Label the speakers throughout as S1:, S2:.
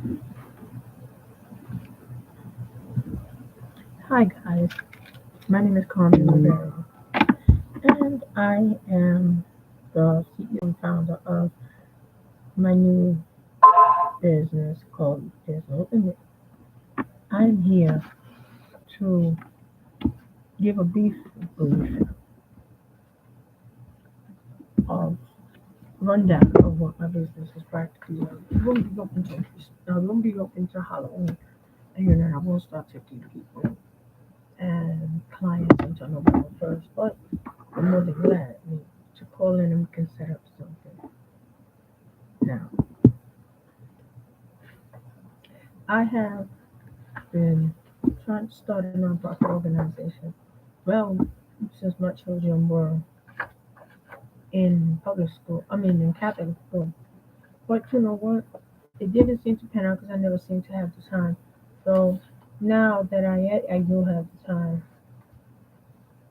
S1: Hi guys, my name is Carmen Rivera, and I am the CEO and founder of my new business called Digital Limit. I'm here to give a brief of rundown of what my business is practically like. It won't be open to it won't be open to Halloween, and I won't start taking people and clients until November 1st. But I'm more than glad to call in and we can set up something. Now, I have been trying to start a nonprofit organization. Well, since my children were in public school, in Catholic school. But you know what? It didn't seem to pan out because I never seemed to have the time. So now that I do have the time,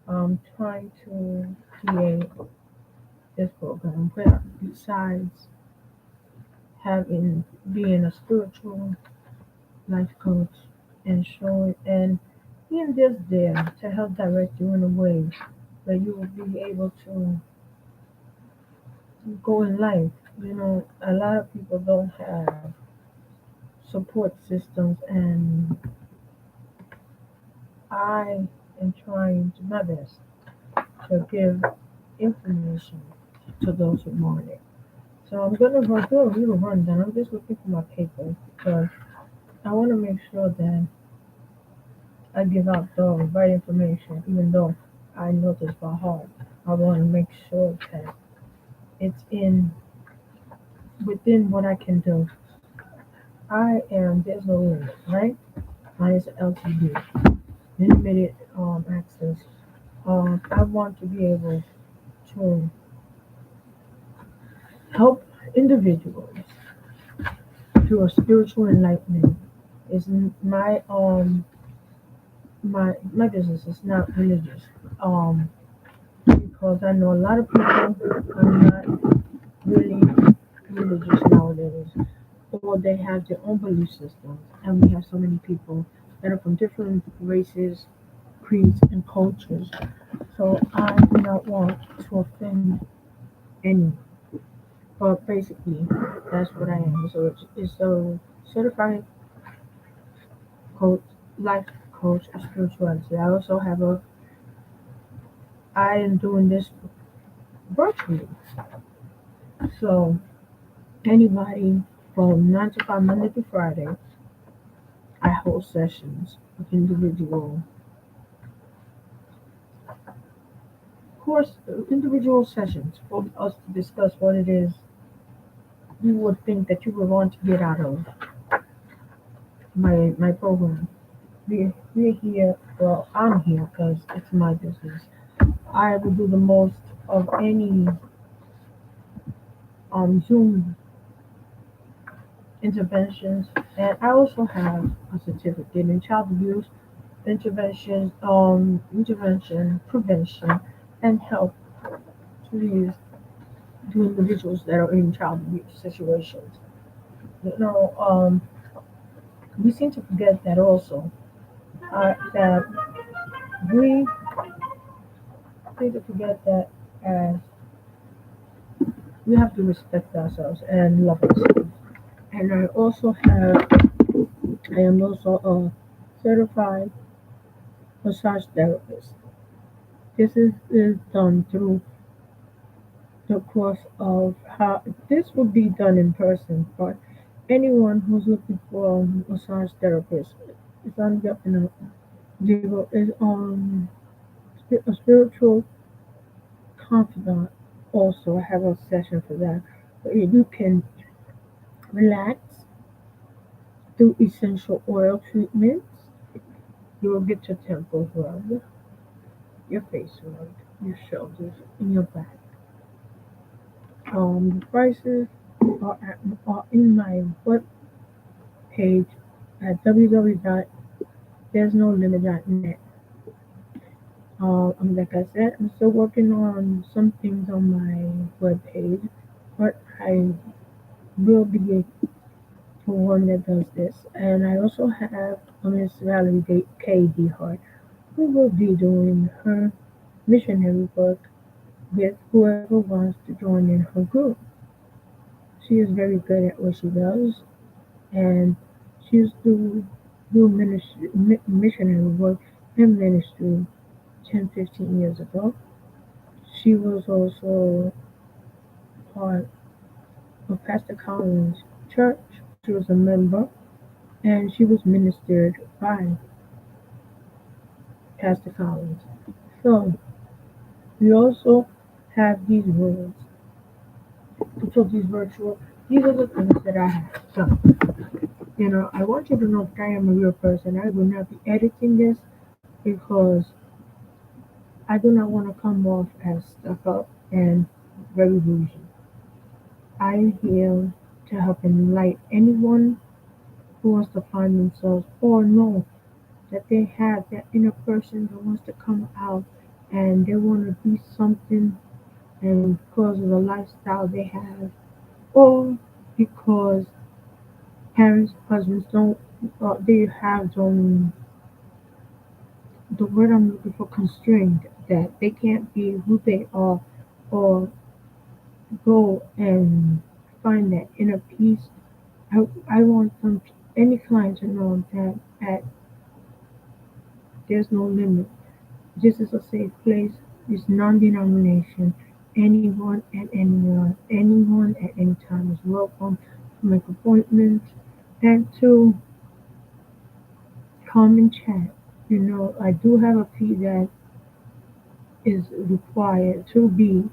S1: I'm trying to create this program where besides having being a spiritual life coach and showing and being just there to help direct you in a way where you will be able to go in life. A lot of people don't have support systems, and I am trying to my best to give information to those who want it. So I'm gonna do a little rundown. I'm just looking for my paper because I want to make sure that I give out the right information, even though I know this by heart. I want to make sure that it's in within what I can do. There's no limit, right? Mine is LTD, limited access. I want to be able to help individuals through a spiritual enlightenment. Is my business is not religious. Because I know a lot of people are not really religious nowadays, or they have their own belief systems, and we have so many people that are from different races, creeds, and cultures. So I do not want to offend anyone. But basically, that's what I am. So it's a certified coach, life coach of spirituality. I am doing this virtually. So anybody from 9 to 5, Monday to Friday, I hold sessions with individual sessions for us to discuss what it is you would think that you would want to get out of my program. We're here. Well, I'm here because it's my business. I will do the most of any Zoom interventions, and I also have a certificate in child abuse intervention, prevention, and help to individuals that are in child abuse situations. You know, we seem to forget that also. That we seem to forget that as we have to respect ourselves and love ourselves. And I am also a certified massage therapist. This is done through the course of how this would be done in person, but anyone who's looking for a massage therapist is on is on a spiritual confidant. Also, I have a session for that. Where you can relax, do essential oil treatments. You will get your temples rubbed, your face rubbed, your shoulders, and your back. The prices are in my web page at www.there'snolimit.net. Like I said, I'm still working on some things on my web page, but I will be one that does this. And I also have Miss Valerie K. D. Hart, who will be doing her missionary work with whoever wants to join in her group. She is very good at what she does, and she used to do missionary work in ministry 10, 15 years ago. She was also part of Pastor Collins' church. She was a member, and she was ministered by Pastor Collins. So we also have these words. So these virtual, these are the things that I have. So, I want you to know that I am a real person. I will not be editing this because I do not want to come off as stuck up and very bougie. I am here to help enlighten anyone who wants to find themselves or know that they have that inner person that wants to come out and they want to be something and because of the lifestyle they have or because parents, husbands don't, they have the word I'm looking for constrained that they can't be who they are or go and find that inner peace. I want any client to know that there's no limit. This is a safe place. It's non-denomination. Anyone at any time is welcome to make appointments and to come and chat. I do have a fee that is required to be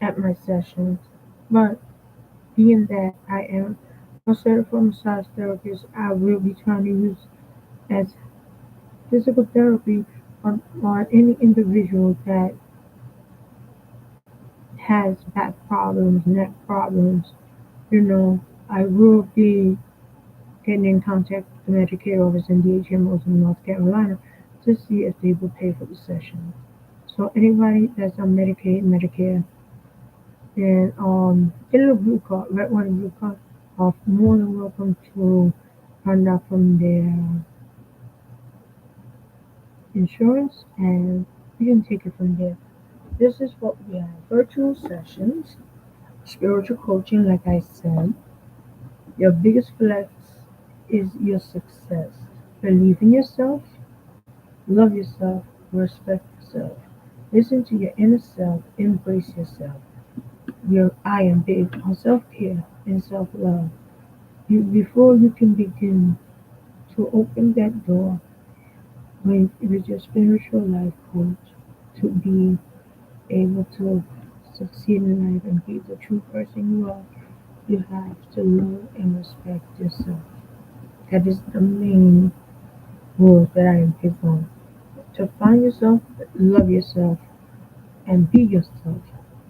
S1: at my sessions, but being that I am a certified massage therapist, I will be trying to use as physical therapy on any individual that has back problems, neck problems. I will be getting in contact with the Medicare office and DHMOs in North Carolina to see if they will pay for the session. So anybody that's on Medicaid, Medicare, and get a blue card, red, white, and blue card, are more than welcome to find out from their insurance, and we can take it from there. This is what we have: virtual sessions, spiritual coaching, like I said. Your biggest flex is your success. Believe in yourself, love yourself, respect yourself. Listen to your inner self, embrace yourself. I am big on self-care and self-love. Before you can begin to open that door with your spiritual life coach to be able to succeed in life and be the true person you are, you have to love and respect yourself. That is the main rules that I am big on. To find yourself, love yourself, and be yourself.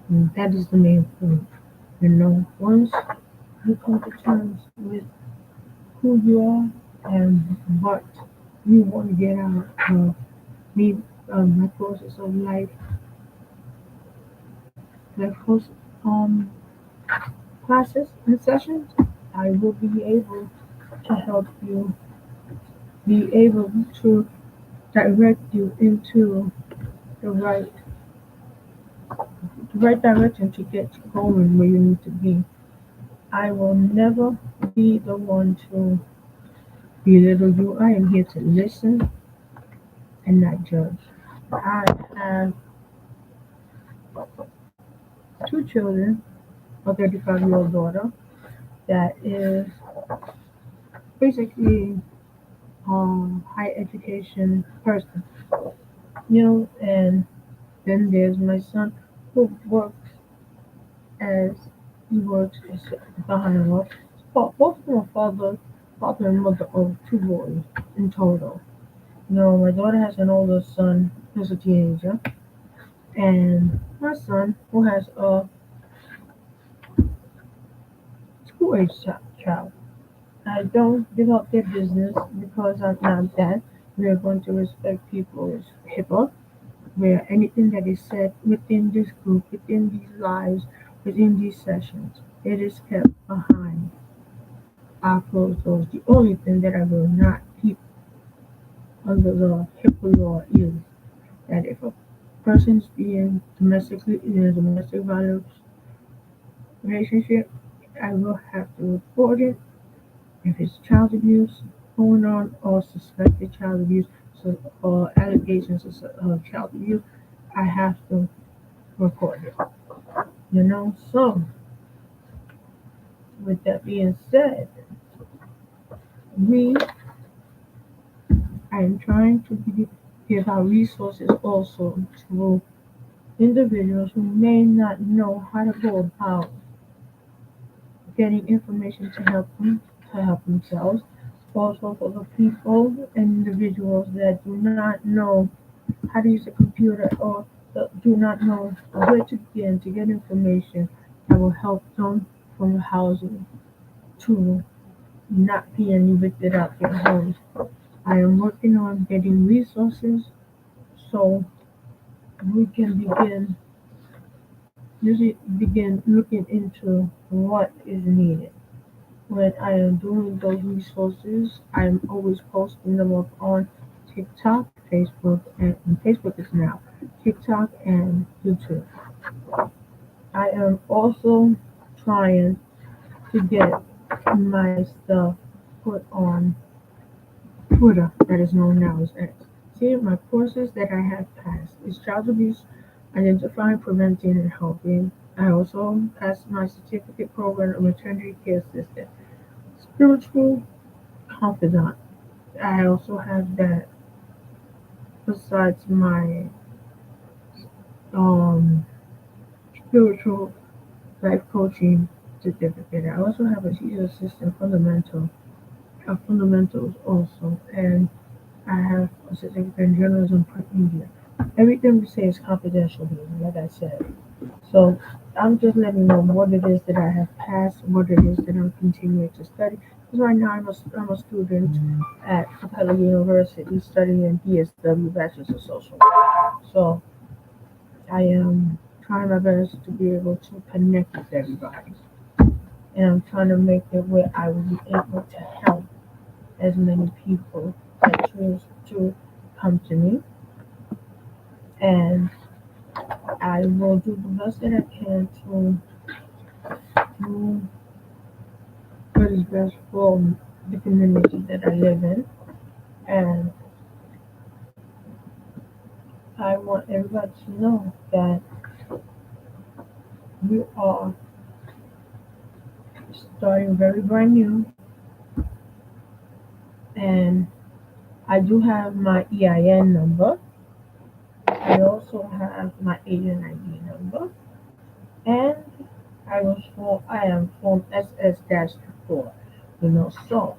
S1: And that is the main point. Once you come to terms with who you are and what you want to get out of me, my process of life course um, classes and sessions, I will be able to help you be able to direct you into the right direction to get you going where you need to be. I will never be the one to belittle you. I am here to listen and not judge. I have two children, a 35-year-old daughter that is basically high education person, and then there's my son who as works as behind us. Both of them are father and mother of two boys in total. My daughter has an older son who's a teenager, and my son who has a school-age child. I don't give up their business because I'm not that. We are going to respect people's HIPAA, where anything that is said within this group, within these lives, within these sessions, it is kept behind I close doors. The only thing that I will not keep under the HIPAA law is that if a person is being domestically in a domestic violence relationship, I will have to report it. If it's child abuse going on or suspected child abuse or allegations of child abuse, I have to report it. So with that being said, we I am trying to give our resources also to individuals who may not know how to go about getting information to help themselves. Also for the people and individuals that do not know how to use a computer or do not know where to begin to get information that will help them from housing to not being evicted out their homes. I am working on getting resources so we can begin looking into what is needed. When I am doing those resources, I am always posting them up on TikTok, Facebook, and Facebook is now TikTok and YouTube. I am also trying to get my stuff put on Twitter, that is known now as X. See, my courses that I have passed is child abuse, identifying, preventing, and helping. I also passed my certificate program of maternity care assistant, spiritual confidant. I also have that besides my um, spiritual life coaching certificate. I also have a teacher assistant fundamentals also, and I have a certificate in journalism print media. Everything we say is confidential here, like I said. So I'm just letting you know what it is that I have passed, what it is that I'm continuing to study. Because right now I'm a student at Capella University studying BSW, Bachelor's of Social Work. So I am trying my best to be able to connect with everybody. And I'm trying to make it where I will be able to help as many people that choose to come to me. And I will do the best that I can to do what is best for the community that I live in. And I want everybody to know that we are starting very brand new. And I do have my EIN number. I also have my agent ID number. And I am Form SS-4. So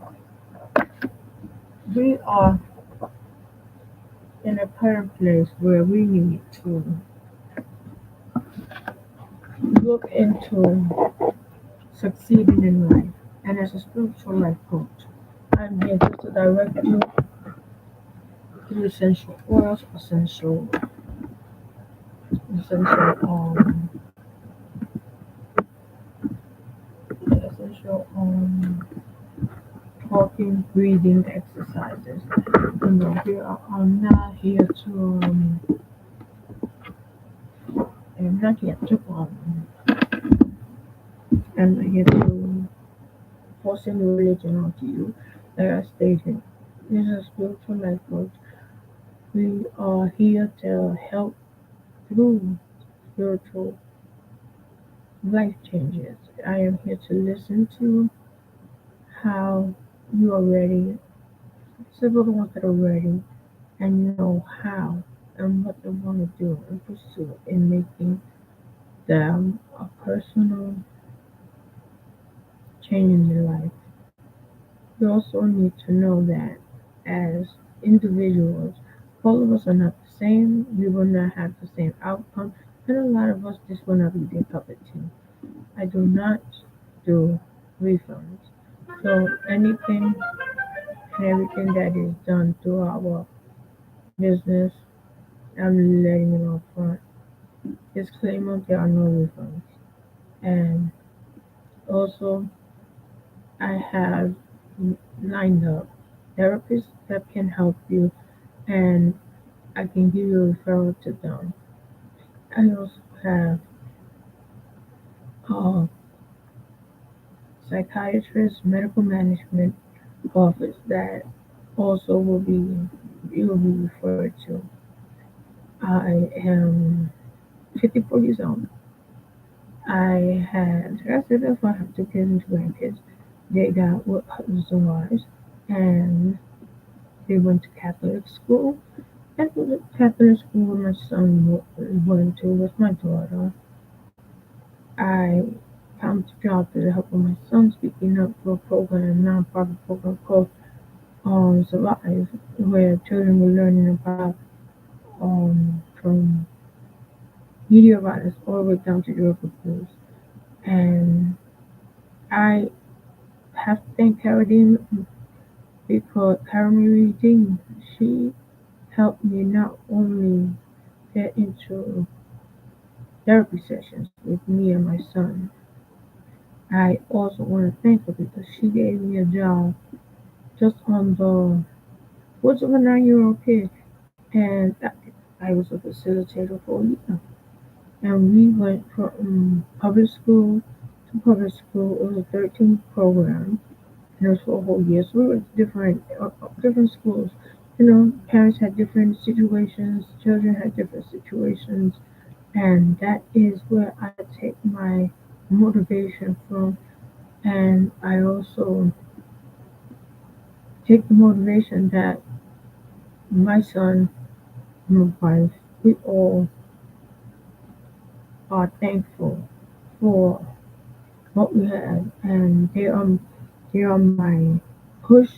S1: we are in a current place where we need to look into succeeding in life. And as a spiritual life coach, I'm here just to direct you through essential oils, essential essential talking, breathing exercises. I'm not here to I'm not here to I'm not here to force any religion onto you. Like I stated, this is a spiritual life coach. We are here to help through spiritual life changes. I am here to listen to how you are ready, several the ones that are ready, and know how and what they want to do and pursue in making them a personal change in their life. We also need to know that as individuals, all of us are not the same. We will not have the same outcome, and a lot of us just will not be their cup of tea. I do not do refunds. So anything and everything that is done through our business, I'm letting it up front. Disclaimer, there are no refunds. And also, I have lined up therapists that can help you, and I can give you a referral to them. I also have a psychiatrist, medical management office that also will be you will be referred to. I am 54 years old. I had, like I said before, I have two kids and two grandkids. They got with husbands and wives, and they went to Catholic school. And for the Catholic school my son went to with my daughter, I found a job to help with my son speaking up for a program, a nonprofit program called Survive, where children were learning about from meteoritis all the way down to drug abuse. And I have to thank Cara Dean because Cara Marie Dean, she helped me not only get into therapy sessions with me and my son. I also want to thank her because she gave me a job just on the woods of a 9-year-old kid, and I was a facilitator for a year. And we went from public school to public school. It was a 13 program, and it was for a whole year. So we went to different schools. You know, parents had different situations, children had different situations, and that is where I take my motivation from. And I also take the motivation that my son, my wife, we all are thankful for what we have, and they are my push,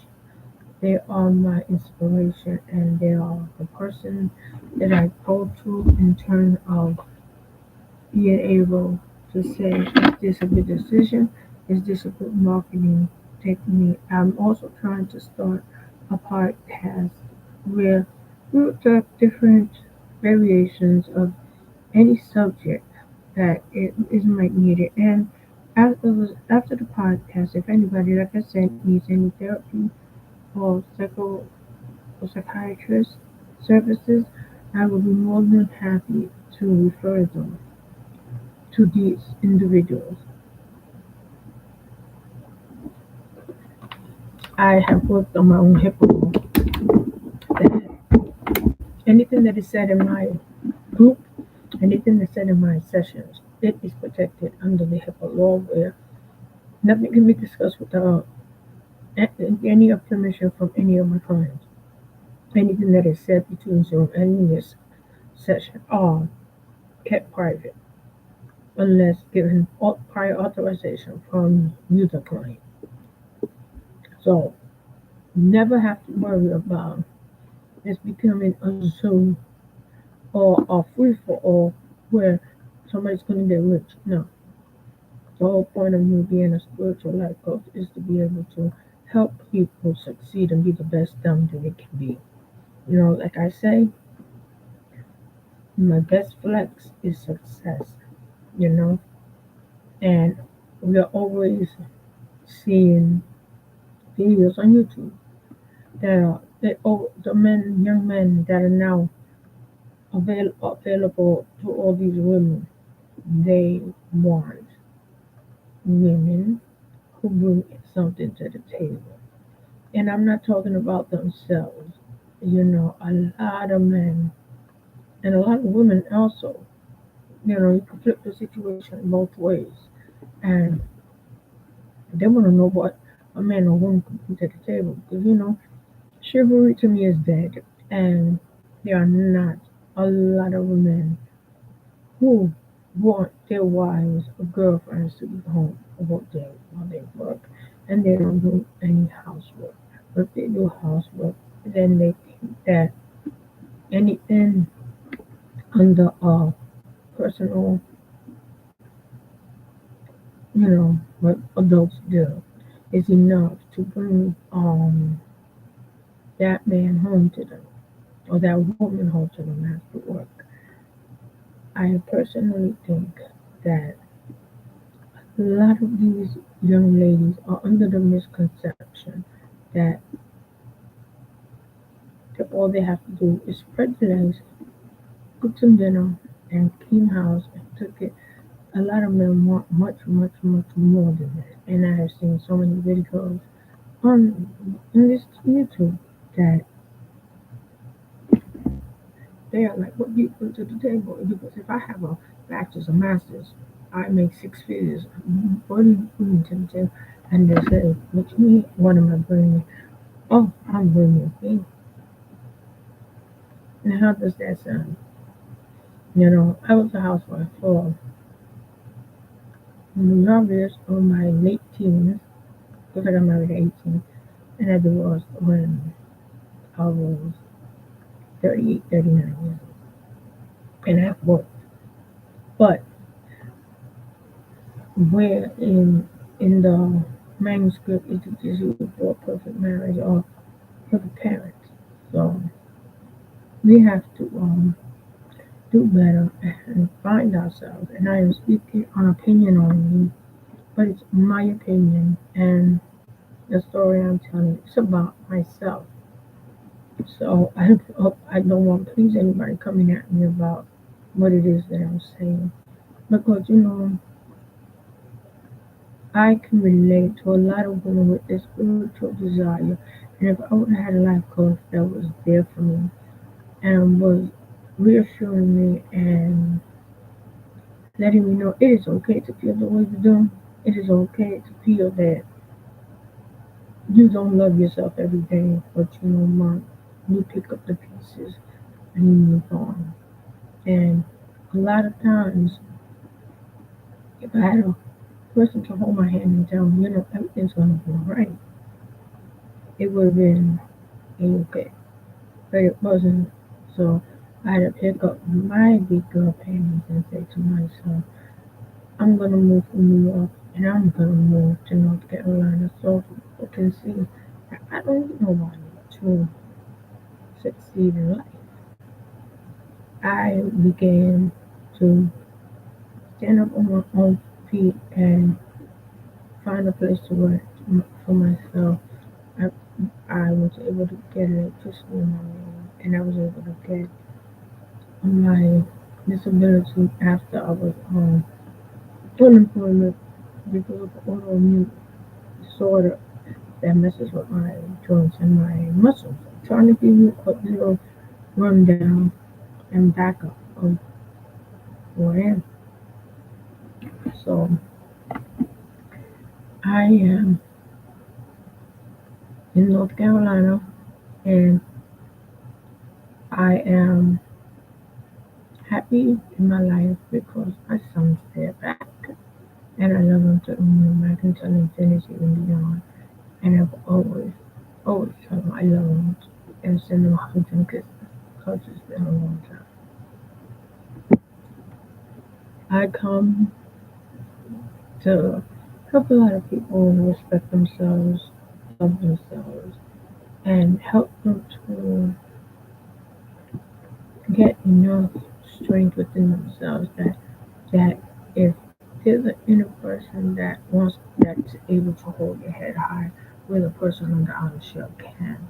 S1: they are my inspiration, and they are the person that I go to in terms of being able to say, is this a good decision? Is this a good marketing technique? I'm also trying to start a podcast where we look at different variations of any subject that it is might needed. And after the podcast, if anybody, like I said, needs any therapy or or psychiatrist services, I will be more than happy to refer them to these individuals. I have worked on my own HIPAA that anything that is said in my group, anything that's said in my sessions, it is protected under the HIPAA law where nothing can be discussed without any permission from any of my clients. Anything that is said between Zoom and this session are kept private unless given prior authorization from you, the client. So never have to worry about this becoming a Zoom or a free for all where somebody's going to get rich. No, the whole point of me being a spiritual life coach is to be able to help people succeed and be the best them that they can be. You know, like I say, my best flex is success, you know, and we are always seeing videos on YouTube that are the young men that are now available to all these women. They want women who bring something to the table. And I'm not talking about themselves. You know, a lot of men and a lot of women also, you know, you can flip the situation both ways. And they want to know what a man or woman can bring to the table. Because, you know, chivalry to me is dead. And there are not a lot of men who want their wives or girlfriends to be home while they work, and they don't do any housework. But if they do housework, then they think that anything under personal, you know, what adults do is enough to bring that man home to them or that woman home to them after work. I personally think that A lot of these young ladies are under the misconception that, that all they have to do is spread their legs, cook some dinner, and clean house and cook it. A lot of men want much, much, much more than that. And I have seen so many videos on this YouTube that they are like, what do you bring to the table? Because if I have a bachelor's or master's, I make six figures. What do you bring to the table? And they say, what you mean? What am I bringing? Oh, I'm bringing me. Now, how does that sound? You know, I was a housewife for years of my late teens, because I got married at 18, and I divorced when I was 38, 39 years old. And I've worked. But where in the manuscript it teaches you for a perfect marriage or perfect parents. So we have to do better and find ourselves. And I am speaking on opinion only, but it's my opinion and the story I'm telling. It's about myself. So I don't want to please anybody coming at me about what it is that I'm saying. Because you know, I can relate to a lot of women with this spiritual desire. And if I would have had a life coach that was there for me and was reassuring me and letting me know it is okay to feel the way you do, it is okay to feel that you don't love yourself every day, but you know what? You pick up the pieces and you move on. And a lot of times, if I had a person to hold my hand and tell me, you know, everything's going to be all right, it would have been okay. But it wasn't. So I had to pick up my big girl panties and say to myself, I'm gonna move from New York and I'm gonna move to North Carolina so people can see that I don't need nobody to succeed in life. I began to stand up on my own feet and find a place to work for myself. I, I was able to get electricity in my room and I was able to get my disability after I was on unemployment because of autoimmune disorder that messes with my joints and my muscles. I'm trying to give you a little rundown and backup of who I am. So I am in North Carolina and I am happy in my life because my son's there back and I love him to back until infinity and beyond. And I've always tell him I love him and send him hugs and kisses because it's been a long time. I come to help a lot of people respect themselves, love themselves, and help them to get enough strength within themselves that if there's an inner person that's able to hold your head high, where the person on the outer shell can't.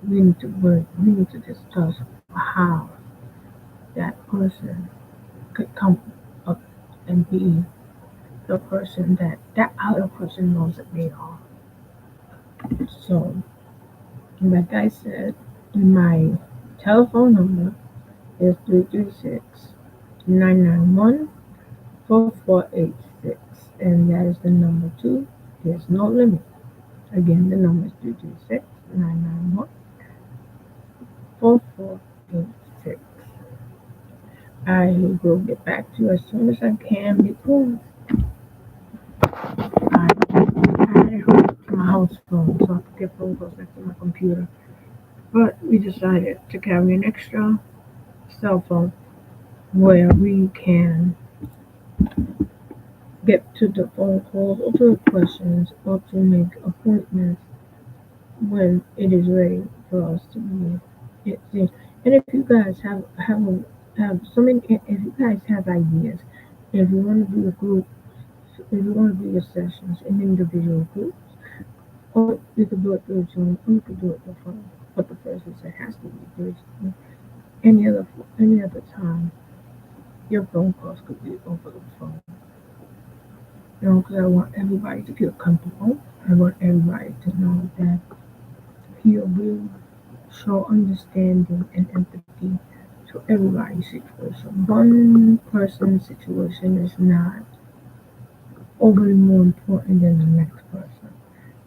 S1: We need to work. We need to discuss how that person could come up and be the person that that outer person knows that they are. So, like I said, my telephone number is 336-991-4486, and that is the number two. There's no limit. Again, the number is 336-991-4486. I will get back to you as soon as I can because I added hooked to my house phone so I could get phone calls back to my computer. But we decided to carry an extra cell phone where we can get to the phone calls or to the questions or to make appointments when it is ready for us to be it. And if you guys have so many, if you guys have ideas, if you want to do a group So if you want to do your sessions in individual groups, or you could do it through Zoom, or you could do it through phone. But the first is it has to be through Zoom. Any other time, your phone calls could be over the phone. Because I want everybody to feel comfortable. I want everybody to know that he will show understanding and empathy to everybody's situation. One person's situation is not overly more important than the next person.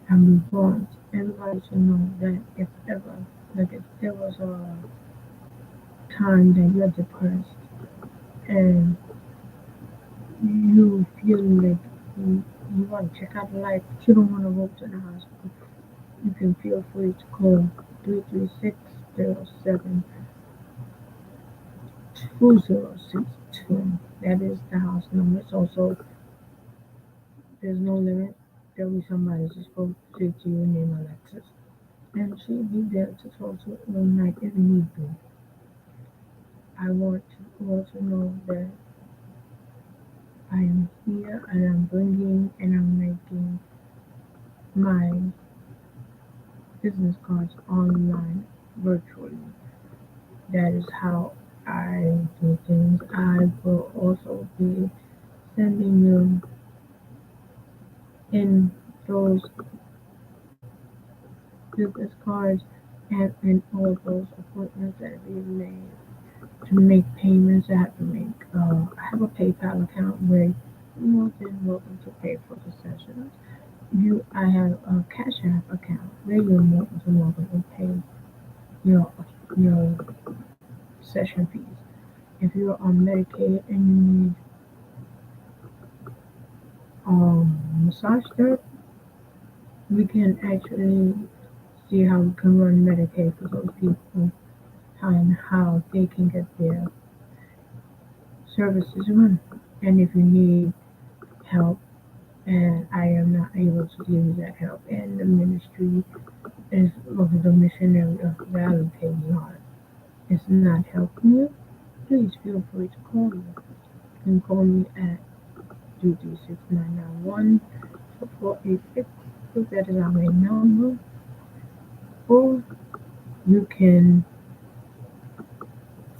S1: And we want everybody to know that if ever, like if there was a time that you're depressed and you feel like you want to check out life, but you don't want to go to the hospital, you can feel free to call 336-07-2062. That is the house number. It's also, there's no limit. There'll be somebody just go straight to you named Alexis. And she'll be there to talk to you all night if need be. I want you all to know that I am here and I'm bringing and I'm making my business cards online virtually. That is how I do things. I will also be sending you in those business cards and all those appointments that are being made to make payments. I have to make. I have a PayPal account where you're more than welcome to pay for the sessions. I have a Cash App account where you're more than welcome to pay your your session fees. If you're on Medicaid and you need massage therapy, we can actually see how we can run Medicaid for those people and how they can get their services run. And if you need help and I am not able to give you that help and the ministry is of the missionary of Valley Heart is not helping you, please feel free to call me. You can call me at 236-991-4486. That is our main number. Or you can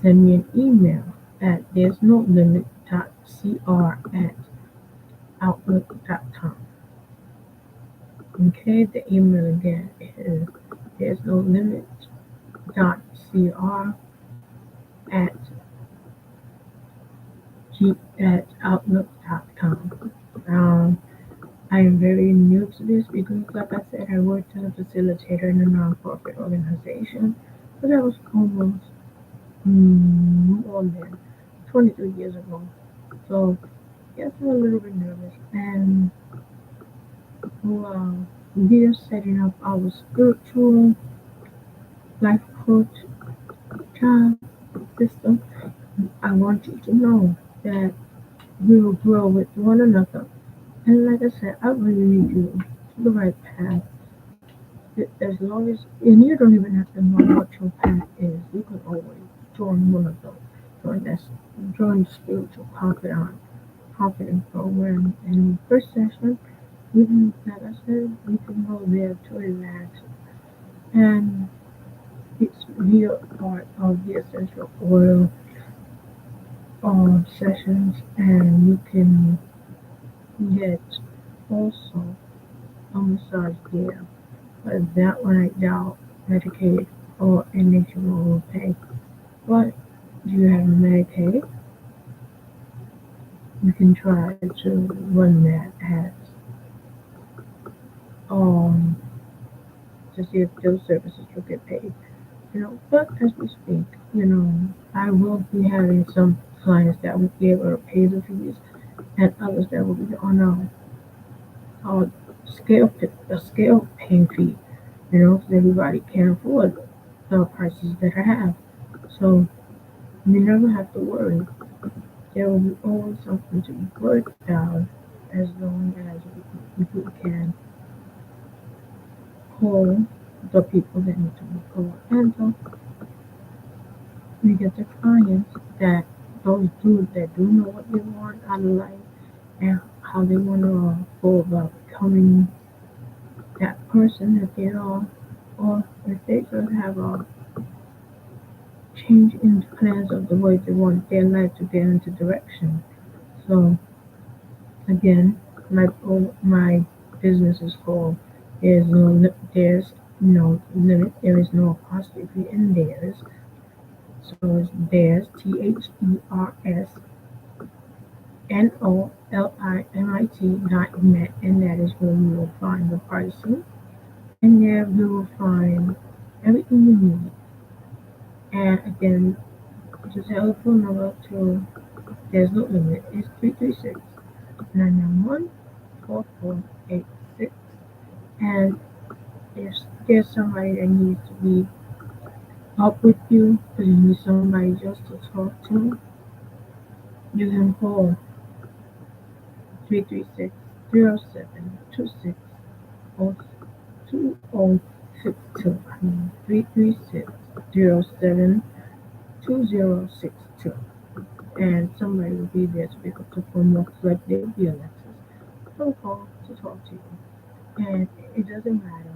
S1: send me an email at there's no limit.cr@outlook.com. Okay, the email again is there's no limit.cr at at outlook.com. I am very new to this because, like I said, I worked as a facilitator in a nonprofit organization, but that was almost more than 23 years ago. So, yes, I'm a little bit nervous. And we are setting up our spiritual life coach job system. I want you to know that we will grow with one another. And like I said, I really need you to the right path. As long as, and you don't even have to know what your path is. You can always join one of those. Join that, join the spiritual confident program. And first session, we can, like I said, we can go there to relax and it's be a part of the essential oil sessions, and you can get also a massage there. But that one I doubt Medicaid or NHMO will pay. But do you have Medicaid? You can try to run that as um to see if those services will get paid. But as we speak, I will be having some clients that will be able to pay the fees and others that will be on a scale paying fee, because everybody can't afford the prices that I have. So you never have to worry. There will be always something to be worked out as long as we can call the people that need to be called. And we get the clients that those do that do know what they want out of life and how they want to go about becoming that person that they are, or if they just have a change in the plans of the way they want their life to get into direction. So again, my business is called there's no limit. There is no apostrophe in theirs. So it's theirs, There'sNolimit, and that is where you will find the pricing, and there you will find everything you need. And again, the telephone number to There's No Limit is 336-991-4486. And if there's somebody that needs to be up with you, or you need somebody just to talk to, you can call 336-0726 or 2062. I mean 336-072062. And somebody will be there to pick up the phone, most likely it'll be Alexis. Phone call to talk to you. And it doesn't matter.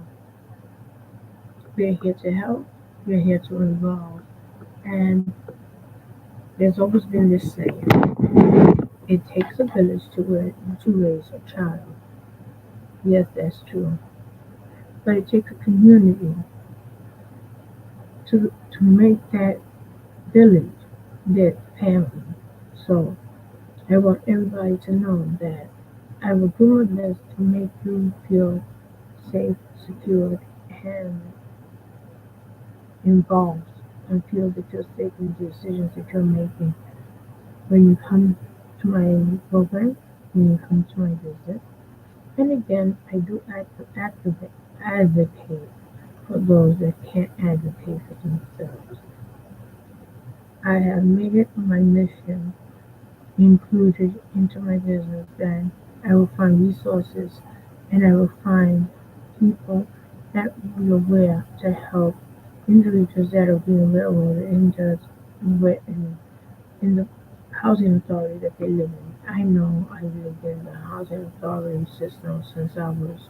S1: We're here to help. We're here to involve. And there's always been this saying: it takes a village to raise a child. Yes, that's true. But it takes a community to make that village that family. So I want everybody to know that I will do my best to make you feel safe, secure, and involved, and feel that you're safe in the decisions that you're making when you come to my program, when you come to my visit. And again, I do advocate for those that can't advocate for themselves. I have made it my mission included into my business that I will find resources, and I will find people that will be aware to help individuals that are being railroaded in the housing authority that they live in. I know I lived in the housing authority system since I was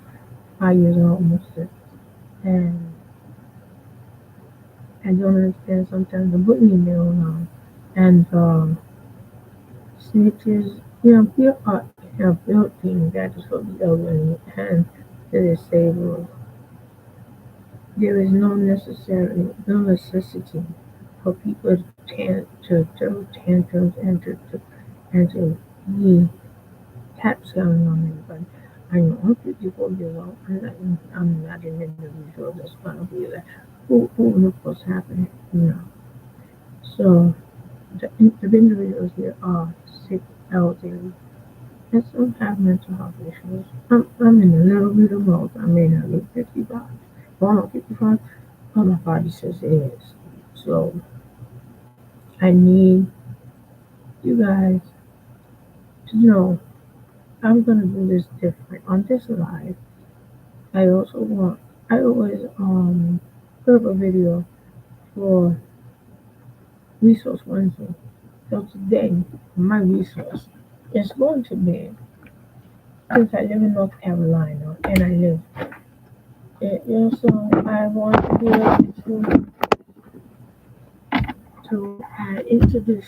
S1: 5 years old, almost six, and I don't understand sometimes the bullying going on. And snitches, there are built things that is for the elderly and the disabled. There is no necessity for people to throw tantrums and to be taps going on everybody. I know I'm 54 years old. I'm not an individual that's gonna be like, who knows what's happening, So the individuals here are sick, elderly, and some have mental health issues. I'm in a little bit of both. I may not be 55. Going on 55, but my body says it is. So I need you guys to know I'm gonna do this different on this live. I also want I always put up a video for Resource Wednesday. So today my resource is going to be, since I live in North Carolina and I live so I want to be able to add into this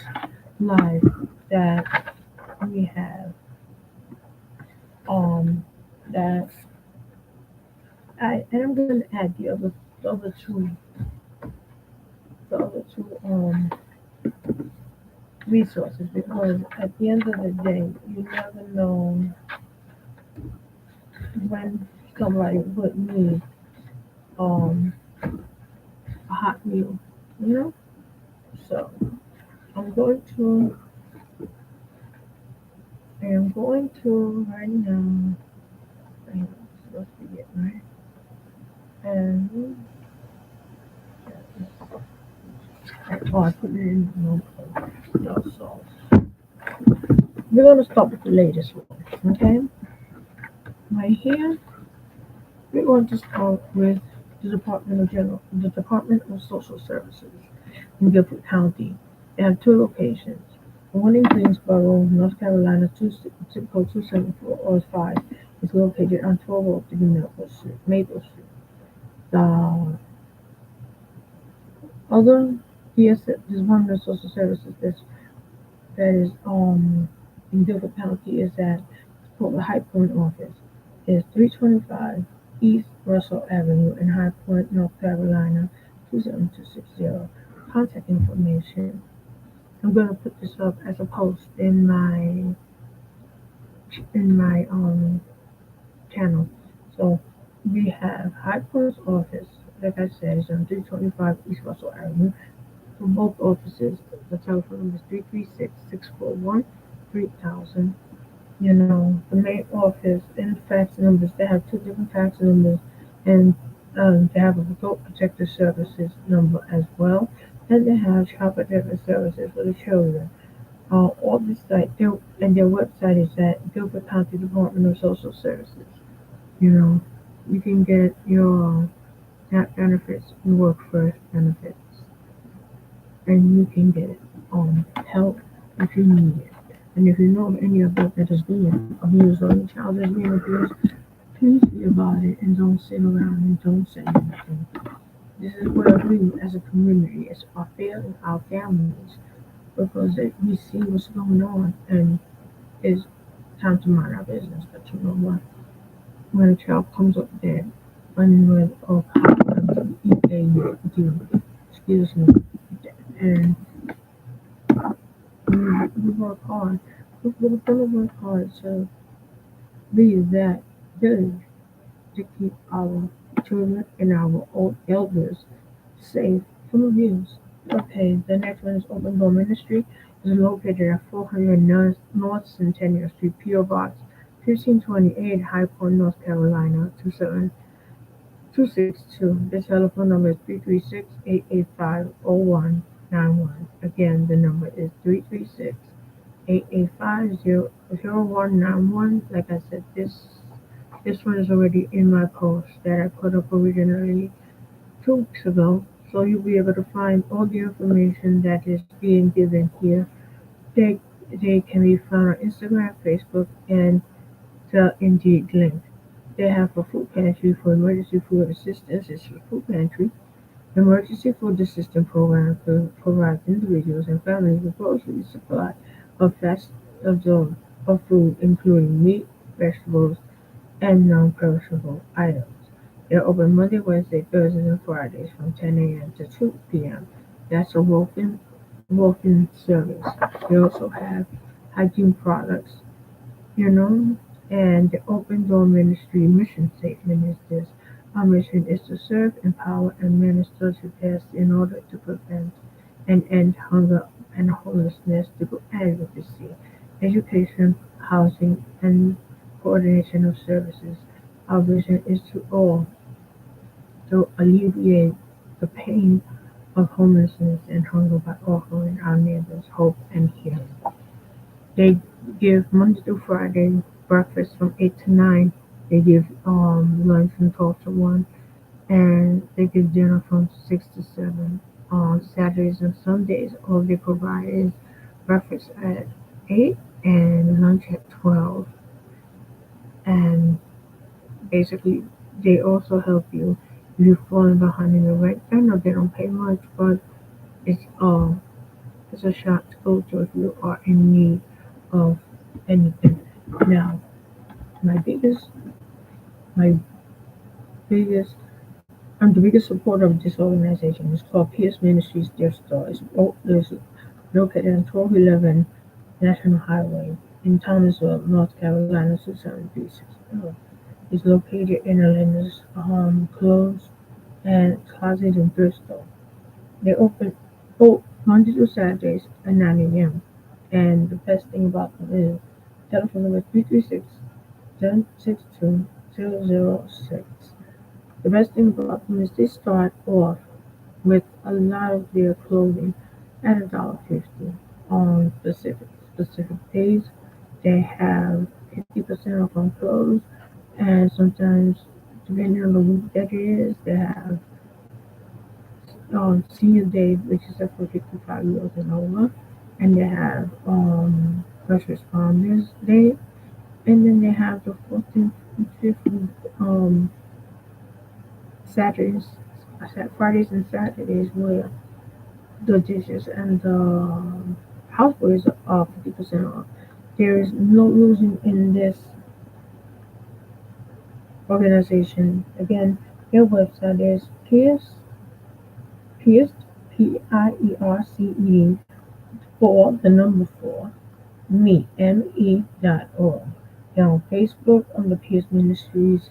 S1: live that we have that I'm gonna add the other two resources, because at the end of the day you never know when somebody would need um a hot meal, you know? So I'm going to I am going to right now. I am supposed to get right. And I put it in the notebook. So we're gonna start with the latest one. Okay? Right here, we're going to start with the Department of Social Services in Guilford County. They have two locations. one in Greensboro, North Carolina, zip code 27405, is located on 1203 Maple Street. The other there's one of the social services that is in Guilford County is at the High Point office. It's 325 East Russell Avenue in High Point, North Carolina 27260. Contact information. I'm gonna put this up as a post in my channel. So we have High Point's office, like I said, is on 325 East Russell Avenue. For both offices, the telephone number is 336-641-3000. The main office and fax numbers, they have two different fax numbers, and they have a adult protective services number as well, and they have child protective services for the children. All this and their website is at Guilford County Department of Social Services. You know, you can get your SNAP benefits and work first benefits, and you can get help if you need it. And if you know of any adult that is being abused or any child that's being abused, please be about it and don't sit around and don't say anything. This is where we as a community, as our family, our families, because we see what's going on and it's time to mind our business. But you know what? When a child comes up dead, unaware of how they do, excuse me, and we work hard. We're gonna work hard to be that good to keep our children and our old elders safe from abuse. Okay, the next one is Open Door Ministry. Is located at 400 North Centennial Street, P.O. Box 1528, High Point, North Carolina 27262. The telephone number is 336-885-0191. Again, the number is 336-885-0191. Like I said, this one is already in my post that I put up originally 2 weeks ago. So you'll be able to find all the information that is being given here. They they can be found on Instagram, Facebook, and the Indeed link. They have a food pantry for emergency food assistance. It's a food pantry. Emergency food assistance program provides individuals and families with grocery supply of fast of the of food, including meat, vegetables, and non-perishable items. They're open Monday, Wednesday, Thursdays, and Fridays from 10 a.m. to 2 p.m. That's a walk-in service. They also have hygiene products, you know, and the Open Door Ministry mission statement is this: our mission is to serve, empower, and minister to peace in order to prevent and end hunger and homelessness through advocacy, education, housing, and coordination of services. Our vision is to alleviate the pain of homelessness and hunger by offering our neighbors hope and healing. They give Monday through Friday breakfast from 8 to 9. They give lunch from 12 to 1, and they give dinner from 6 to 7. On Saturdays and Sundays, all they provide is breakfast at 8 and lunch at 12. And basically, they also help you if you're falling behind in your rent. I know they don't pay much, but it's um it's a shot to go to if you are in need of anything. Now, my biggest, my biggest, I'm the biggest supporter of this organization. It's called Pierce Ministries Dear Star. It's located on 1211 National Highway in Thomasville, North Carolina 27360. It's located in Atlanta's clothes and closet in Bristol. They open Monday to Saturdays at 9 a.m. And the best thing about them is telephone number 336-1062-006. The best thing about them is they start off with a lot of their clothing at $1.50 on specific days. They have 50% off on clothes, and sometimes, depending on the week that it is, they have on Senior Day, which is up for 55 years and over. and they have First Responders Day, and then they have the 14th and 15th Saturdays, Fridays and Saturdays where the dishes and the houseboys are 50% off. There is no losing in this organization. Again, their website is Pierced, Pierced, for the number four, me.org. They're on Facebook under Pierce Ministries.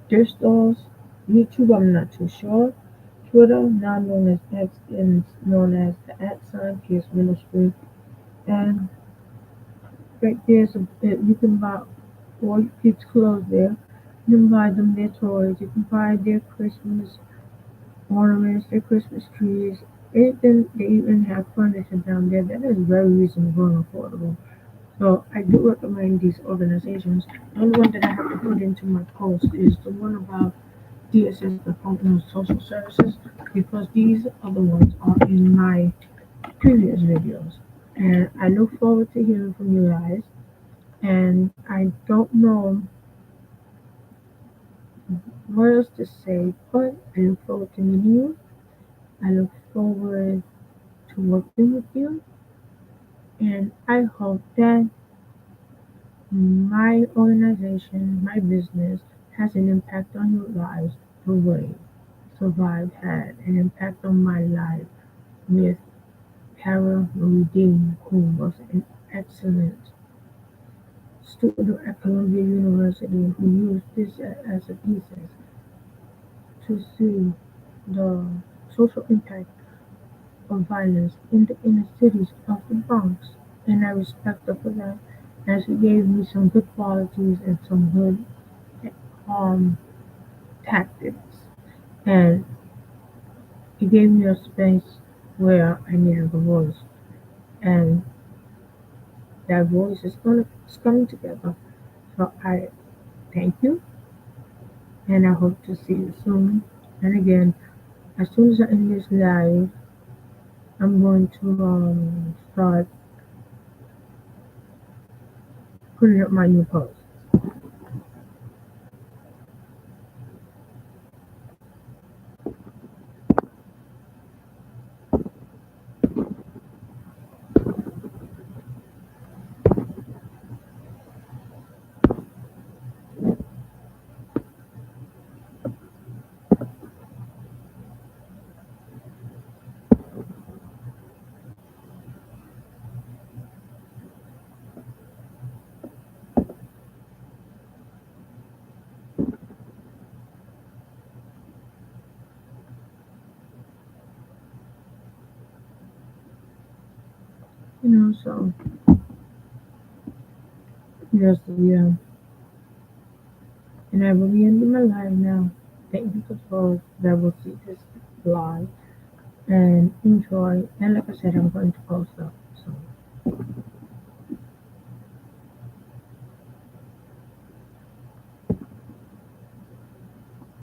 S1: Their stores, YouTube, I'm not too sure. Twitter, now known as X, is known as the @ Pierce Ministry. And right there's you can buy all your kids' clothes there. You can buy them their toys. You can buy their Christmas ornaments, their Christmas trees. Anything, they even have furniture down there that is very reasonable and affordable. So I do recommend these organizations. The only one that I have to put into my post is the one about DSS, Department of Social Services, because these other ones are in my previous videos. And I look forward to hearing from you guys. And I don't know what else to say, but I look forward to meeting you. I look forward to working with you. And I hope that my organization, my business, has an impact on your lives the way Survive had an impact on my life with Carol Rudin, who was an excellent student at Columbia University who used this as a thesis to see the social impact of violence in the inner cities of the Bronx. And I respect her for that, as she gave me some good qualities and some good um, tactics. And it gave me a space where I needed a voice. And that voice is coming together. So I thank you, and I hope to see you soon. And again, as soon as I end this live, I'm going to start putting up my new post. So just yeah, and I will be ending my live now. Thank you for those that will see this live and enjoy. And like I said, I'm going to post up.